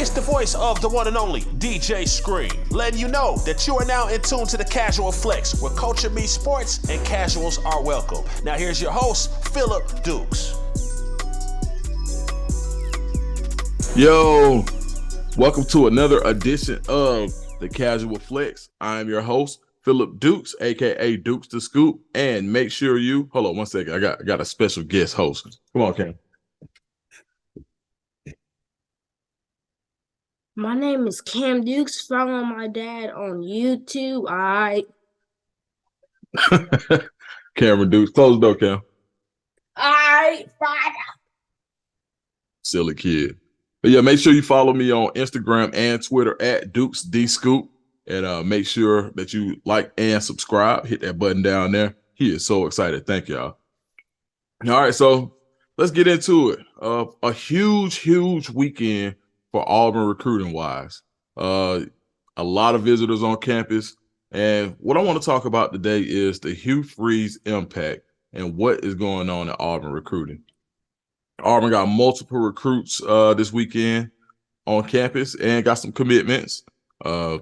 It's the voice of the one and only DJ Scream, letting you know that you are now in tune to the Casual Flex, where culture meets sports and casuals are welcome. Now here's your host, Phillip Dukes. Yo, welcome to another edition of the Casual Flex. I am your host, Phillip Dukes, aka Dukes the Scoop, and make sure you hold on one second. I got a special guest host. Come on, Cam. My name is Cam Dukes. Follow my dad on YouTube. Cameron Dukes. Close the door, Cam. Father. Silly kid. But yeah, make sure you follow me on Instagram and Twitter at Dukes D Scoop. And make sure that you like and subscribe. Hit that button down there. He is so excited. Thank y'all. All right, so let's get into it. A huge weekend for Auburn recruiting-wise. A lot of visitors on campus. And what I want to talk about today is the Hugh Freeze impact and what is going on at Auburn recruiting. Auburn got multiple recruits this weekend on campus and got some commitments. A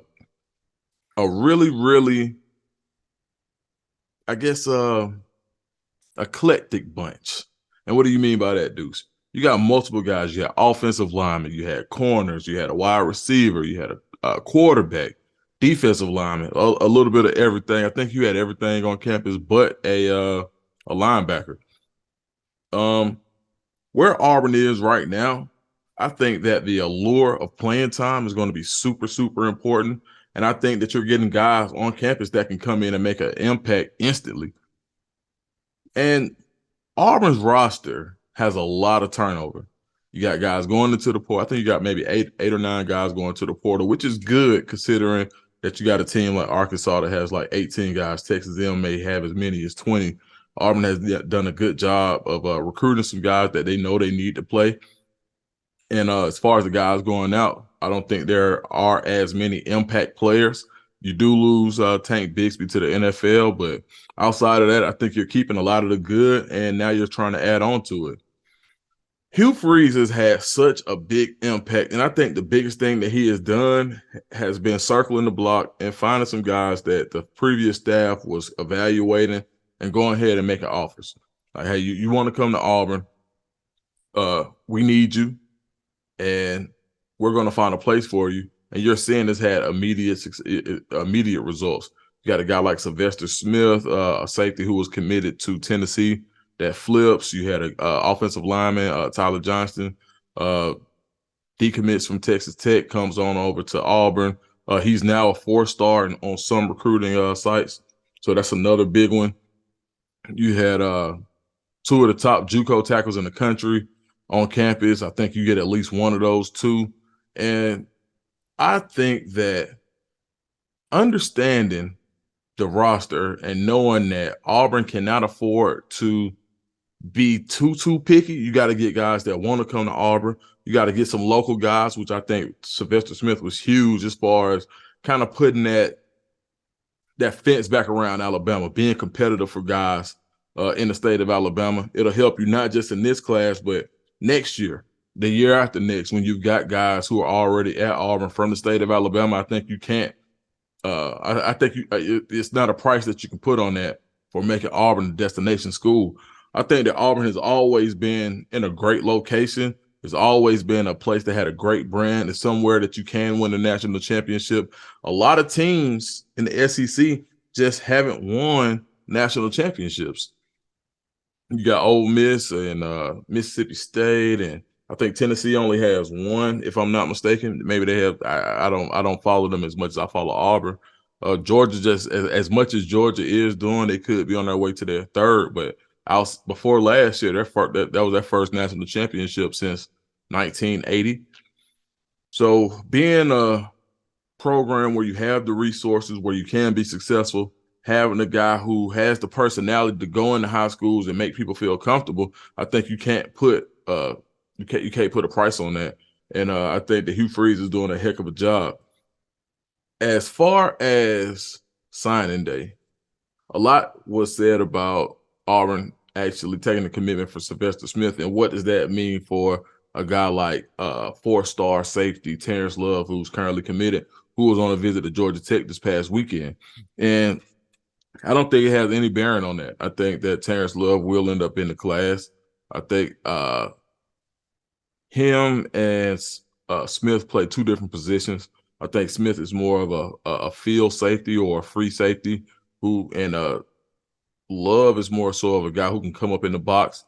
really, I guess, eclectic bunch. And what do you mean by that, Deuce? You got multiple guys. You had offensive linemen, you had corners, you had a wide receiver, you had a quarterback, defensive lineman, a little bit of everything. I think you had everything on campus but a linebacker. Where Auburn is right now, I think that the allure of playing time is going to be super important. And I think that you're getting guys on campus that can come in and make an impact instantly. And Auburn's roster has a lot of turnover. You got guys going into the portal. I think you got maybe eight or nine guys going to the portal, which is good considering that you got a team like Arkansas that has like 18 guys. Texas A&M may have as many as 20. Auburn has done a good job of recruiting some guys that they know they need to play. And as far as the guys going out, I don't think there are as many impact players. You do lose Tank Bigsby to the NFL, but outside of that, I think you're keeping a lot of the good, and now you're trying to add on to it. Hugh Freeze has had such a big impact, and I think the biggest thing that he has done has been circling the block and finding some guys that the previous staff was evaluating and going ahead and making offers. Like, hey, you want to come to Auburn? We need you, and we're going to find a place for you. And you're seeing this had immediate results. You got a guy like Sylvester Smith, a safety who was committed to Tennessee that flips. You had an offensive lineman, Tyler Johnston, decommits from Texas Tech, comes on over to Auburn. He's now a 4-star on some recruiting sites. So that's another big one. You had two of the top JUCO tackles in the country on campus. I think you get at least one of those two. And I think that understanding the roster and knowing that Auburn cannot afford to be too picky, you got to get guys that want to come to Auburn. You got to get some local guys, which I think Sylvester Smith was huge as far as kind of putting that fence back around Alabama, being competitive for guys in the state of Alabama. It'll help you not just in this class, but next year, the year after next, when you've got guys who are already at Auburn from the state of Alabama. I think you can't. I think it's not a price that you can put on that for making Auburn a destination school. I think that Auburn has always been in a great location. It's always been a place that had a great brand. It's somewhere that you can win a national championship. A lot of teams in the SEC just haven't won national championships. You got Ole Miss and Mississippi State, and I think Tennessee only has one, if I'm not mistaken. Maybe they have. I don't follow them as much as I follow Auburn. Georgia, just as much as Georgia is doing, they could be on their way to their third. But before last year, that was their first national championship since 1980. So being a program where you have the resources, where you can be successful, having a guy who has the personality to go into high schools and make people feel comfortable, I think you can't put you can't put a price on that. And I think that Hugh Freeze is doing a heck of a job. As far as signing day, a lot was said about Auburn actually taking the commitment for Sylvester Smith, and what does that mean for a guy like 4-star safety Terrence Love, who's currently committed, who was on a visit to Georgia Tech this past weekend. And I don't think it has any bearing on that. I think that Terrence Love will end up in the class. I think him and Smith play two different positions. I think Smith is more of a field safety or a free safety, and Love is more so of a guy who can come up in the box.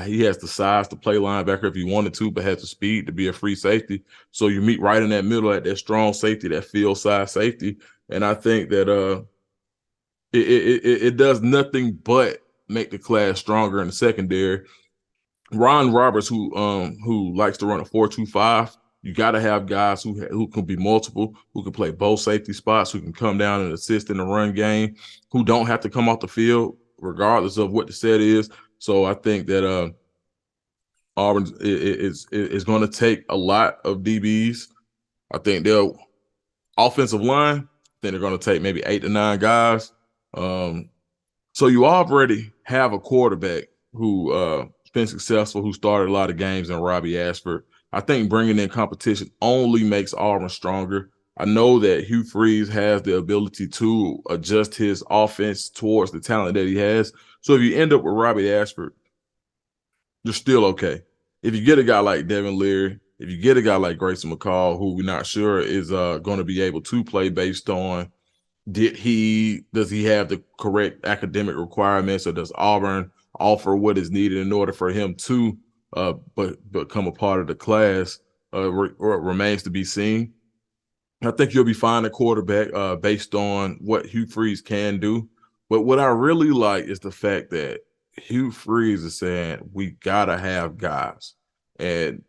He has the size to play linebacker if he wanted to, but has the speed to be a free safety. So you meet right in that middle at that strong safety, that field size safety. And I think that it does nothing but make the class stronger in the secondary. Ron Roberts, who likes to run a 4-2-5, you got to have guys who can be multiple, who can play both safety spots, who can come down and assist in the run game, who don't have to come off the field regardless of what the set is. So I think that Auburn is going to take a lot of DBs. I think they'll offensive line. I think they're going to take maybe 8 to 9 guys. So you already have a quarterback who been successful, who started a lot of games in Robbie Ashford. I think bringing in competition only makes Auburn stronger. I know that Hugh Freeze has the ability to adjust his offense towards the talent that he has. So if you end up with Robbie Ashford, you're still okay. If you get a guy like Devin Leary, if you get a guy like Grayson McCall, who we're not sure is going to be able to play based on does he have the correct academic requirements, or does Auburn offer what is needed in order for him to become a part of the class, remains to be seen. I think you'll be fine at quarterback based on what Hugh Freeze can do. But what I really like is the fact that Hugh Freeze is saying we got to have guys. And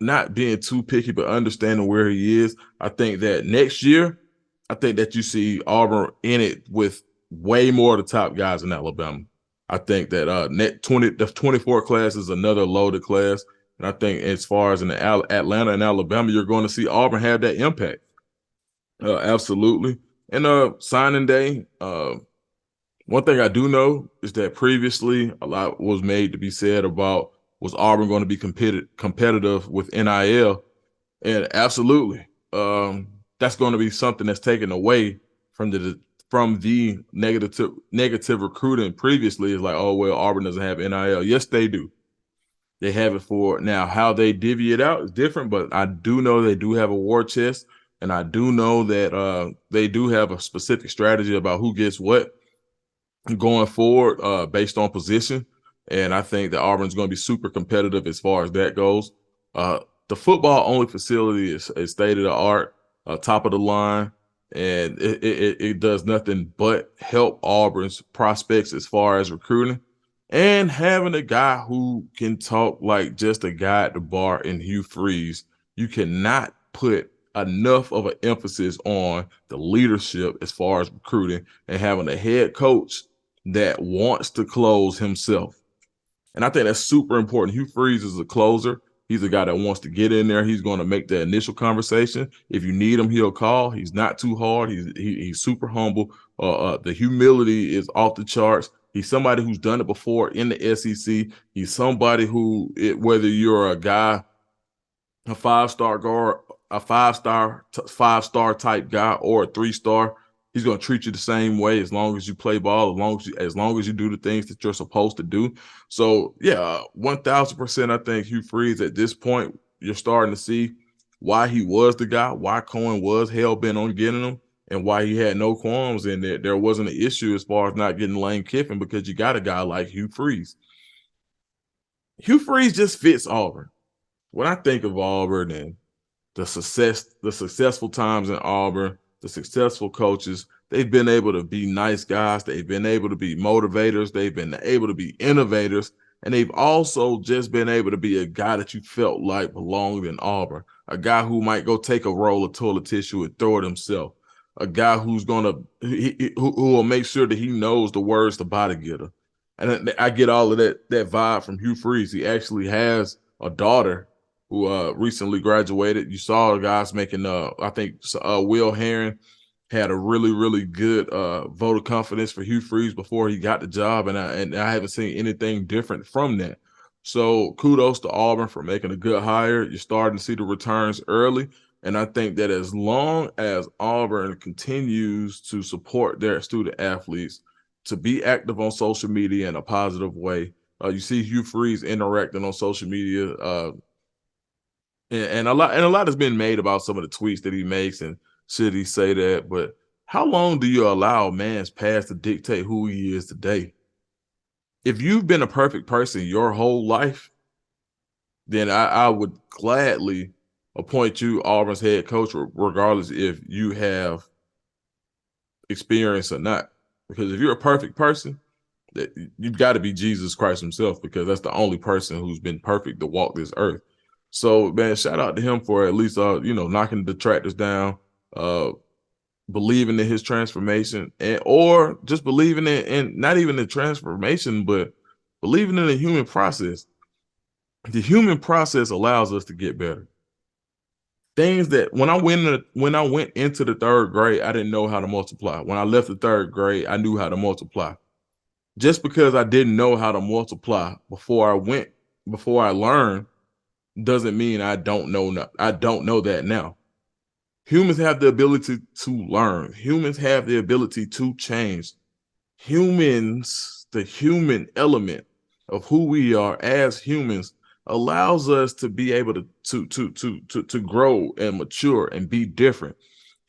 not being too picky, but understanding where he is. I think that next year, I think that you see Auburn in it with way more of the top guys in Alabama. I think that the 24 class is another loaded class. And I think as far as in the Atlanta and Alabama, you're going to see Auburn have that impact. Absolutely. And signing day, one thing I do know is that previously a lot was made to be said about, was Auburn going to be competitive with NIL? And absolutely. That's going to be something that's taken away from the negative recruiting previously. Is like, oh, well, Auburn doesn't have NIL. Yes, they do. They have it for now. How they divvy it out is different, but I do know they do have a war chest, and I do know that they do have a specific strategy about who gets what going forward based on position. And I think that Auburn's going to be super competitive as far as that goes. The football-only facility is state-of-the-art, top of the line, and it does nothing but help Auburn's prospects as far as recruiting. And having a guy who can talk like just a guy at the bar in Hugh Freeze, you cannot put enough of an emphasis on the leadership as far as recruiting, and having a head coach that wants to close himself. And I think that's super important. Hugh Freeze is a closer. He's a guy that wants to get in there. He's going to make the initial conversation. If you need him, he'll call. He's not too hard. He's super humble. The humility is off the charts. He's somebody who's done it before in the SEC. He's somebody who, whether you're a guy, a five-star guard, a five-star type guy, or a 3-star, he's going to treat you the same way as long as you play ball, as long as you do the things that you're supposed to do. So, yeah, 1,000%, I think Hugh Freeze at this point, you're starting to see why he was the guy, why Cohen was hell-bent on getting him, and why he had no qualms in that there wasn't an issue as far as not getting Lane Kiffin, because you got a guy like Hugh Freeze. Hugh Freeze just fits Auburn. When I think of Auburn and the successful times in Auburn, the successful coaches, they've been able to be nice guys. They've been able to be motivators. They've been able to be innovators. And they've also just been able to be a guy that you felt like belonged in Auburn, a guy who might go take a roll of toilet tissue and throw it himself, a guy who's who will make sure that he knows the words to body getter. And I get all of that vibe from Hugh Freeze. He actually has a daughter who recently graduated. You saw the guys making, I think Will Herron had a really, really good vote of confidence for Hugh Freeze before he got the job, and I haven't seen anything different from that. So kudos to Auburn for making a good hire. You're starting to see the returns early. And I think that as long as Auburn continues to support their student athletes, to be active on social media in a positive way, you see Hugh Freeze interacting on social media, and a lot has been made about some of the tweets that he makes and should he say that. But how long do you allow a man's past to dictate who he is today? If you've been a perfect person your whole life, then I would gladly appoint you Auburn's head coach, regardless if you have experience or not. Because if you're a perfect person, that you've got to be Jesus Christ himself, because that's the only person who's been perfect to walk this earth. So, man, shout out to him for at least, knocking the detractors down, believing in his transformation, or just believing in not even the transformation, but believing in the human process. The human process allows us to get better. Things that when I went into the third grade, I didn't know how to multiply. When I left the third grade, I knew how to multiply. Just because I didn't know how to multiply before I learned, doesn't mean I don't know. I don't know that now. Humans have the ability to learn. Humans have the ability to change. Humans, the human element of who we are as humans, allows us to be able to grow and mature and be different.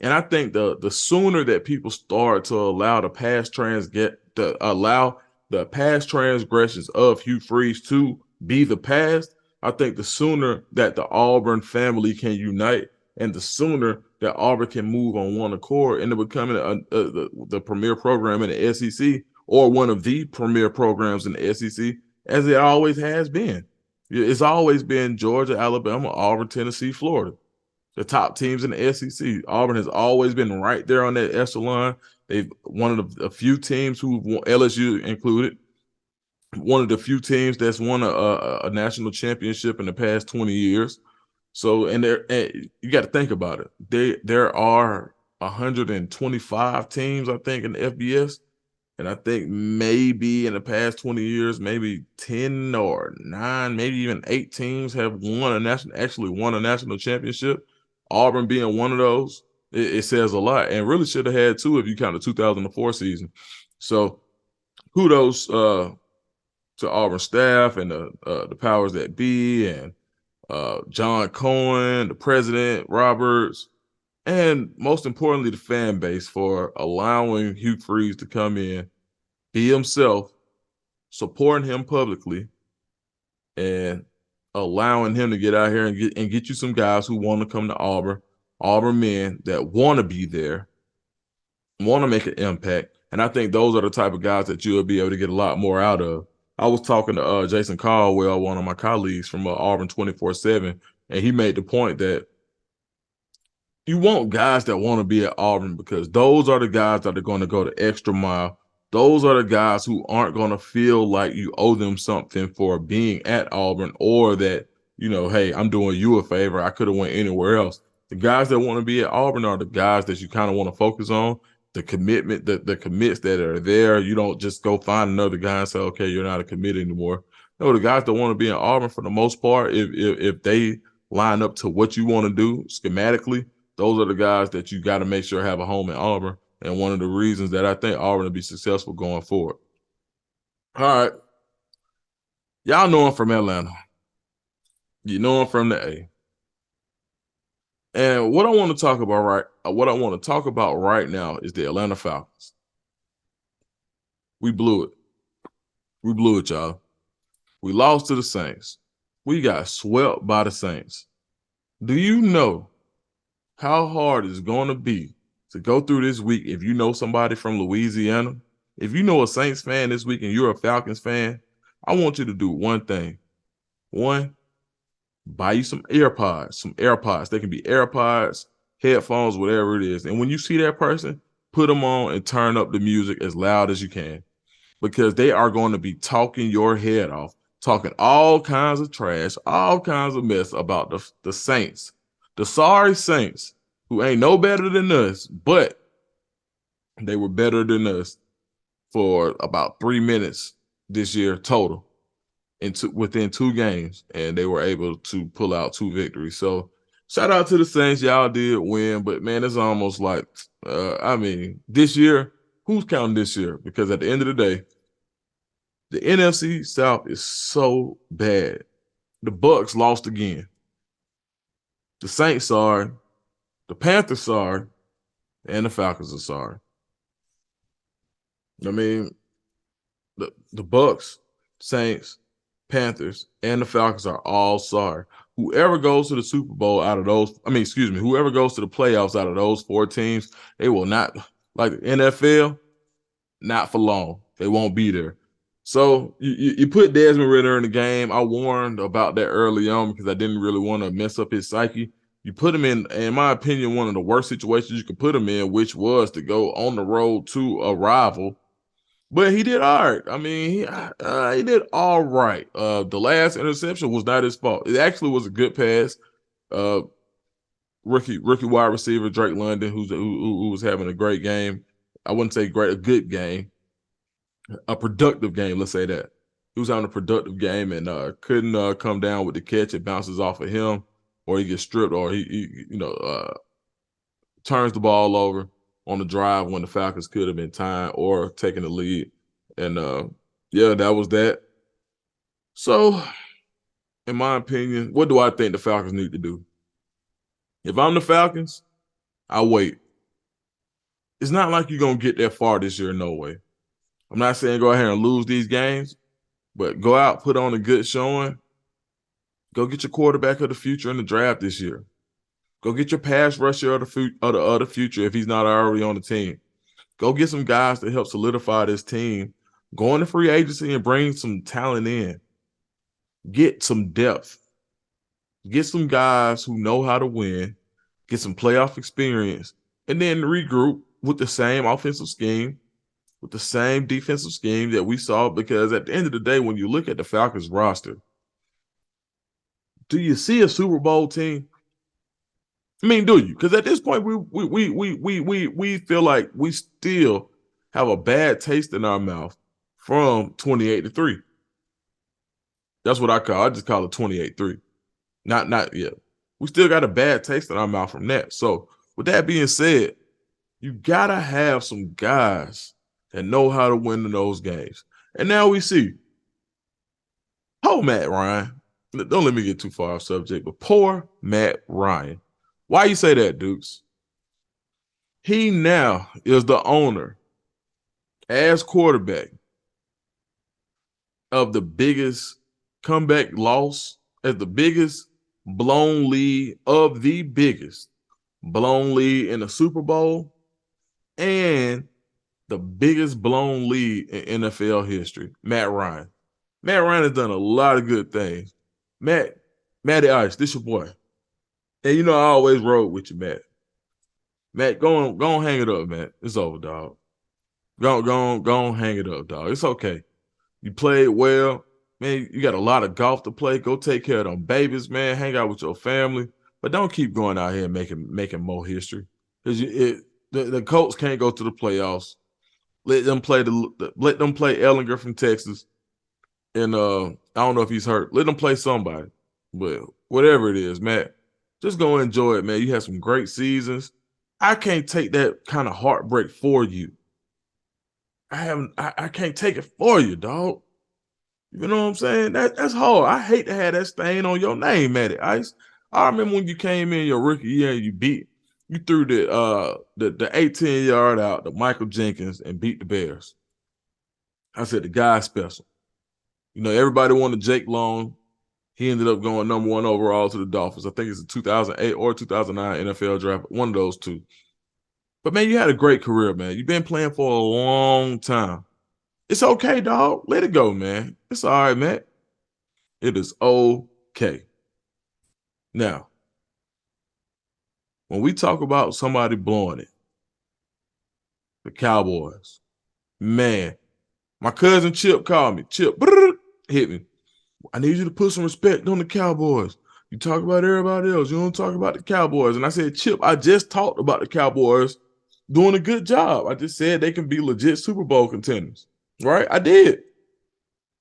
And I think the sooner that people start to allow the past transgressions of Hugh Freeze to be the past, I think the sooner that the Auburn family can unite, and the sooner that Auburn can move on one accord into becoming the premier program in the SEC, or one of the premier programs in the SEC, as it always has been. It's always been Georgia, Alabama, Auburn, Tennessee, Florida, the top teams in the SEC. Auburn has always been right there on that echelon. They've one of the few teams who, LSU included, one of the few teams that's won a national championship in the past 20 years. So, and you got to think about it. There are 125 teams, I think, in the FBS. And I think maybe in the past 20 years, maybe 10 or 9, maybe even 8 teams have won a national championship. Auburn being one of those, it says a lot, and really should have had 2 if you count the 2004 season. So kudos to Auburn staff and the powers that be, and John Cohen, the president, Roberts, and most importantly, the fan base, for allowing Hugh Freeze to come in, be himself, supporting him publicly, and allowing him to get out here and get you some guys who want to come to Auburn men that want to be there, want to make an impact. And I think those are the type of guys that you'll be able to get a lot more out of. I was talking to Jason Caldwell, one of my colleagues from Auburn 24/7, and he made the point that you want guys that want to be at Auburn, because those are the guys that are going to go the extra mile. Those are the guys who aren't going to feel like you owe them something for being at Auburn, or that, hey, I'm doing you a favor, I could have went anywhere else. The guys that want to be at Auburn are the guys that you kind of want to focus on, the commitment, the commits that are there. You don't just go find another guy and say, okay, you're not a commit anymore. No, the guys that want to be in Auburn, for the most part, if they line up to what you want to do schematically, those are the guys that you got to make sure have a home in Auburn. And one of the reasons that I think Auburn will be successful going forward. All right. Y'all know him from Atlanta. You know him from the A. And what I want to talk about right now is the Atlanta Falcons. We blew it. We blew it, y'all. We lost to the Saints. We got swept by the Saints. Do you know how hard it's going to be to go through this week if you know somebody from Louisiana? If you know a Saints fan this week and you're a Falcons fan, I want you to do one thing. One, buy you some AirPods. They can be AirPods, headphones, whatever it is. And when you see that person, put them on and turn up the music as loud as you can, because they are going to be talking your head off, talking all kinds of trash, all kinds of mess about the Saints, the sorry Saints, who ain't no better than us, but they were better than us for about 3 minutes this year total. within 2 games, and they were able to pull out 2 victories. So shout out to the Saints. Y'all did win, but man, it's almost like, I mean, this year, who's counting this year? Because at the end of the day, the NFC South is so bad. The Bucs lost again. The Saints sorry. The Panthers sorry. And the Falcons are sorry. I mean, the Bucs, Saints, Panthers, and the Falcons are all sorry. Whoever goes to the Super Bowl out of those, whoever goes to the playoffs out of those 4 teams, they will not, like the NFL, not for long. They won't be there. So you put Desmond Ridder in the game. I warned about that early on because I didn't really want to mess up his psyche. You put him in my opinion, one of the worst situations you could put him in, which was to go on the road to a rival. But he did all right. I mean, he did all right. The last interception was not his fault. It actually was a good pass. Rookie wide receiver Drake London, who was having a great game. I wouldn't say great, a good game. A productive game, let's say that. He was having a productive game and couldn't come down with the catch. It bounces off of him, or he gets stripped, or he turns the ball over on the drive when the Falcons could have been tying or taking the lead. And that was that. So, in my opinion, what do I think the Falcons need to do? If I'm the Falcons, I wait. It's not like you're going to get that far this year, no way. I'm not saying go ahead and lose these games, but go out, put on a good showing. Go get your quarterback of the future in the draft this year. Go get your pass rusher of the future if he's not already on the team. Go get some guys to help solidify this team. Go into free agency and bring some talent in. Get some depth. Get some guys who know how to win. Get some playoff experience. And then regroup with the same offensive scheme, with the same defensive scheme that we saw, because at the end of the day, when you look at the Falcons roster, do you see a Super Bowl team? I mean, do you? Because at this point, we feel like we still have a bad taste in our mouth from 28-3. That's what I just call it 28-3. Not yet. We still got a bad taste in our mouth from that. So with that being said, you gotta have some guys that know how to win in those games. And now we see, Matt Ryan. Don't let me get too far off subject, but poor Matt Ryan. Why you say that, Dukes? He now is the owner, as quarterback, of the biggest comeback loss, as the biggest blown lead of the biggest blown lead in the Super Bowl, and the biggest blown lead in NFL history, Matt Ryan. Matt Ryan has done a lot of good things. Matty Ice, this your boy. And you know I always rode with you, Matt. Matt, go on, hang it up, Matt. It's over, dog. Go on, hang it up, dog. It's okay. You played well. Man, you got a lot of golf to play. Go take care of them babies, man. Hang out with your family. But don't keep going out here making more history. Because the Colts can't go to the playoffs. Let them play Ellinger from Texas. And I don't know if he's hurt. Let them play somebody. But whatever it is, Matt, just go enjoy it, man. You had some great seasons. I can't take that kind of heartbreak for you. I can't take it for you, dog. You know what I'm saying? That's hard. I hate to have that stain on your name, Matty Ice. I remember when you came in your rookie year and you threw the 18-yard out to Michael Jenkins and beat the Bears. I said the guy's special. You know, everybody wanted Jake Long. He ended up going number 1 overall to the Dolphins. I think it's a 2008 or 2009 NFL draft, one of those two. But, man, you had a great career, man. You've been playing for a long time. It's okay, dog. Let it go, man. It's all right, Matt. It is okay. Now, when we talk about somebody blowing it, the Cowboys, man, my cousin Chip called me. Chip, hit me. I need you to put some respect on the Cowboys. You talk about everybody else. You don't talk about the Cowboys. And I said, Chip, I just talked about the Cowboys doing a good job. I just said they can be legit Super Bowl contenders. Right? I did.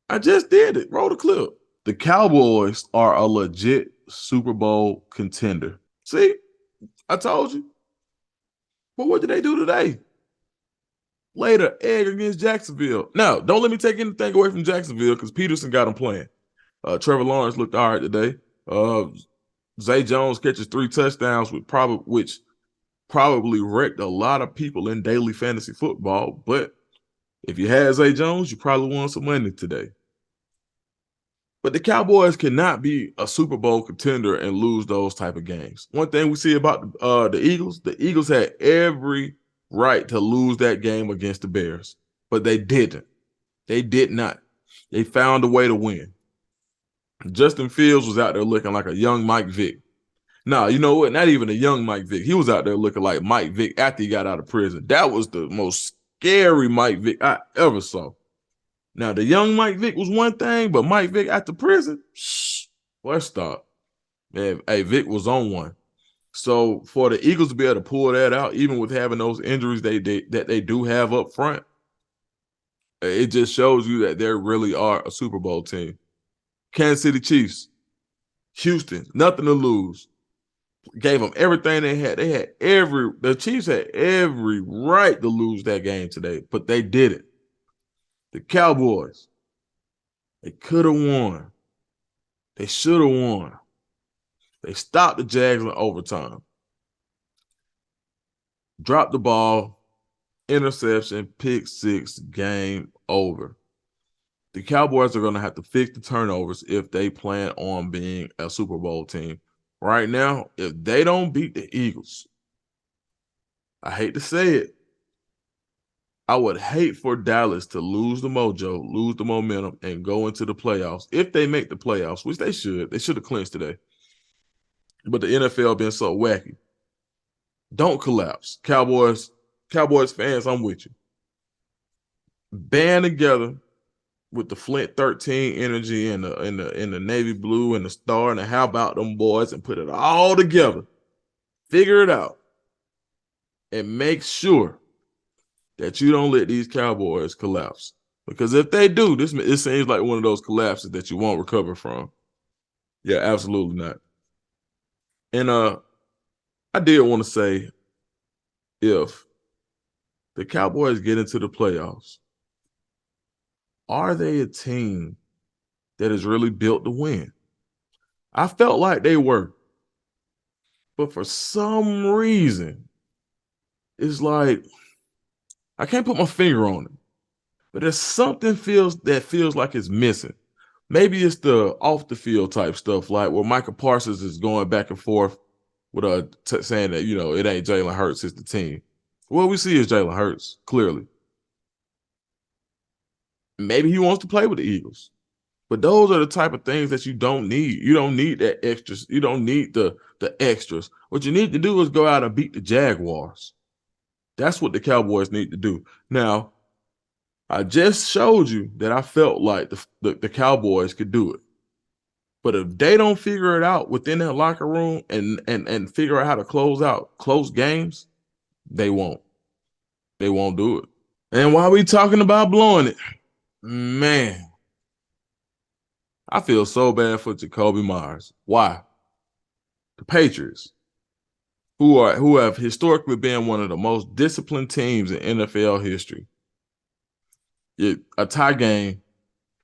I just did it. Roll the clip. The Cowboys are a legit Super Bowl contender. See, I told you. But what did they do today? Laid an egg against Jacksonville. Now, don't let me take anything away from Jacksonville because Peterson got them playing. Trevor Lawrence looked all right today. Zay Jones catches 3 touchdowns, which probably wrecked a lot of people in daily fantasy football. But if you had Zay Jones, you probably won some money today. But the Cowboys cannot be a Super Bowl contender and lose those type of games. One thing we see about the Eagles had every right to lose that game against the Bears, but they didn't. They did not. They found a way to win. Justin Fields was out there looking like a young Mike Vick. Nah, you know what? Not even a young Mike Vick. He was out there looking like Mike Vick after he got out of prison. That was the most scary Mike Vick I ever saw. Now, the young Mike Vick was one thing, but Mike Vick after prison, let's stop. Man, hey, Vick was on one. So for the Eagles to be able to pull that out, even with having those injuries that they do have up front, it just shows you that they really are a Super Bowl team. Kansas City Chiefs, Houston, nothing to lose. Gave them everything they had. The Chiefs had every right to lose that game today, but they didn't. The Cowboys, they could have won. They should have won. They stopped the Jags in overtime. Dropped the ball, interception, pick 6, game over. The Cowboys are going to have to fix the turnovers if they plan on being a Super Bowl team. Right now, if they don't beat the Eagles, I hate to say it, I would hate for Dallas to lose the mojo, lose the momentum, and go into the playoffs. If they make the playoffs, which they should have clinched today. But the NFL been so wacky. Don't collapse. Cowboys fans, I'm with you. Band together with the Flint 13 energy and the navy blue and the star and the how about them boys and put it all together. Figure it out. And make sure that you don't let these Cowboys collapse. Because if they do, it seems like one of those collapses that you won't recover from. Yeah, absolutely not. And I did want to say, if the Cowboys get into the playoffs, are they a team that is really built to win? I felt like they were. But for some reason, it's like, I can't put my finger on it, but there's something that feels like it's missing. Maybe it's the off the field type stuff, like where Michael Parsons is going back and forth with saying that, it ain't Jalen Hurts, it's the team. What we see is Jalen Hurts, clearly. Maybe he wants to play with the Eagles. But those are the type of things that you don't need. You don't need that extras. You don't need the extras. What you need to do is go out and beat the Jaguars. That's what the Cowboys need to do. Now, I just showed you that I felt like the Cowboys could do it. But if they don't figure it out within that locker room and figure out how to close out close games, they won't. They won't do it. And while we talking about blowing it, man, I feel so bad for Jacoby Myers. Why? The Patriots, who have historically been one of the most disciplined teams in NFL history. A tie game,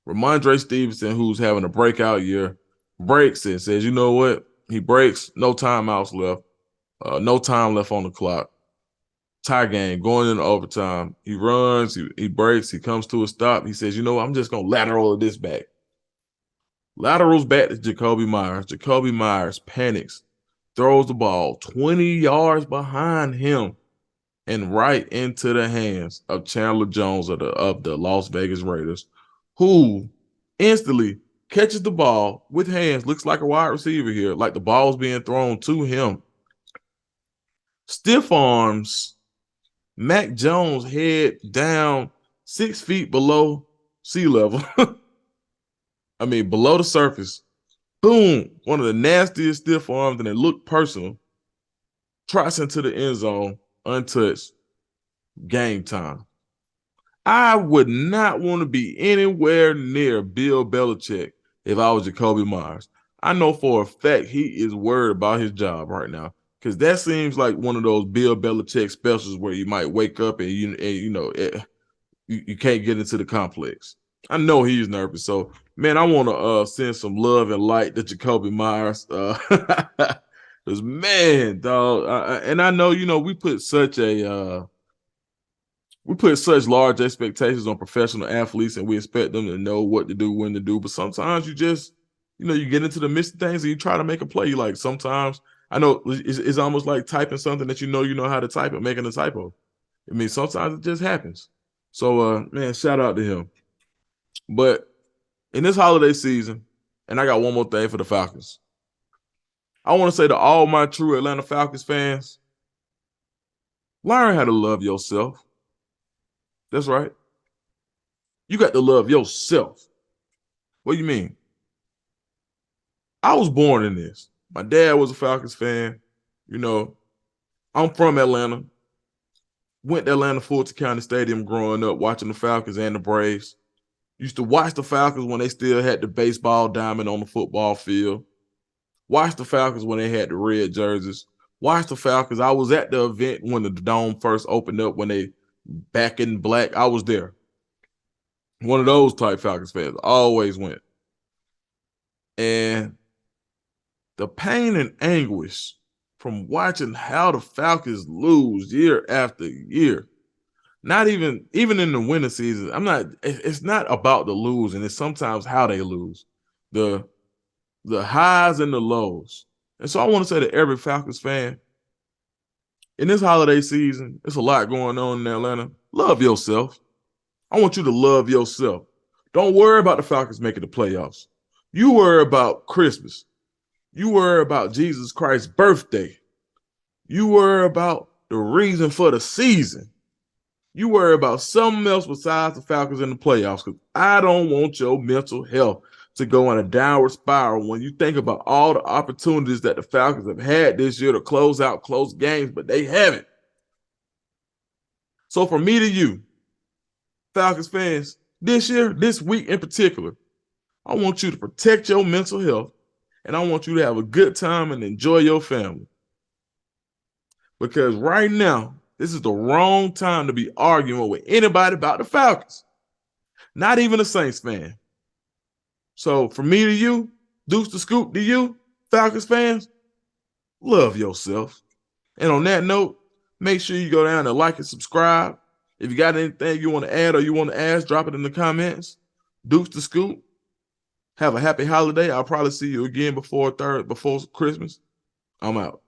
Ramondre Stevenson, who's having a breakout year, breaks and says, you know what? He breaks, no timeouts left, no time left on the clock. Tie game, going into overtime. He runs, he breaks, he comes to a stop. He says, you know what? I'm just going to lateral this back. Laterals back to Jacoby Myers. Jacoby Myers panics, throws the ball 20 yards behind him and right into the hands of Chandler Jones of the Las Vegas Raiders, who instantly catches the ball with hands, looks like a wide receiver here, like the ball's being thrown to him. Stiff arms Mac Jones head down 6 feet below sea level. I mean, below the surface. Boom, one of the nastiest stiff arms, and it looked personal. Trots into the end zone, untouched. Game time. I would not want to be anywhere near Bill Belichick if I was Jacoby Myers. I know for a fact he is worried about his job right now because that seems like one of those Bill Belichick specials where you might wake up and you can't get into the complex. I know he's nervous. So, man, I want to send some love and light to Jacoby Myers. Because, man, dog, and I know, we put such large expectations on professional athletes and we expect them to know what to do, when to do. But sometimes you just, you get into the midst of things and you try to make a play. Like sometimes, I know it's almost like typing something that you know how to type and making a typo. I mean, sometimes it just happens. So, man, shout out to him. But in this holiday season, and I got one more thing for the Falcons. I want to say to all my true Atlanta Falcons fans, learn how to love yourself. That's right. You got to love yourself. What do you mean? I was born in this. My dad was a Falcons fan. I'm from Atlanta. Went to Atlanta Fulton County Stadium growing up, watching the Falcons and the Braves. Used to watch the Falcons when they still had the baseball diamond on the football field. Watch the Falcons when they had the red jerseys. Watch the Falcons. I was at the event when the Dome first opened up, when they back in black. I was there. One of those type Falcons fans. Always went. And the pain and anguish from watching how the Falcons lose year after year. Not even in the winter season. It's not about the losing. It's sometimes how they lose. The highs and the lows. And so I want to say to every Falcons fan, in this holiday season, there's a lot going on in Atlanta. Love yourself. I want you to love yourself. Don't worry about the Falcons making the playoffs. You worry about Christmas. You worry about Jesus Christ's birthday. You worry about the reason for the season. You worry about something else besides the Falcons in the playoffs, because I don't want your mental health to go in a downward spiral when you think about all the opportunities that the Falcons have had this year to close out close games, but they haven't. So from me to you, Falcons fans, this week in particular, I want you to protect your mental health, and I want you to have a good time and enjoy your family. Because right now, this is the wrong time to be arguing with anybody about the Falcons. Not even a Saints fan. So from me to you, Deuce the Scoop to you, Falcons fans, love yourself. And on that note, make sure you go down and like and subscribe. If you got anything you want to add or you want to ask, drop it in the comments. Deuce the Scoop. Have a happy holiday. I'll probably see you again before Christmas. I'm out.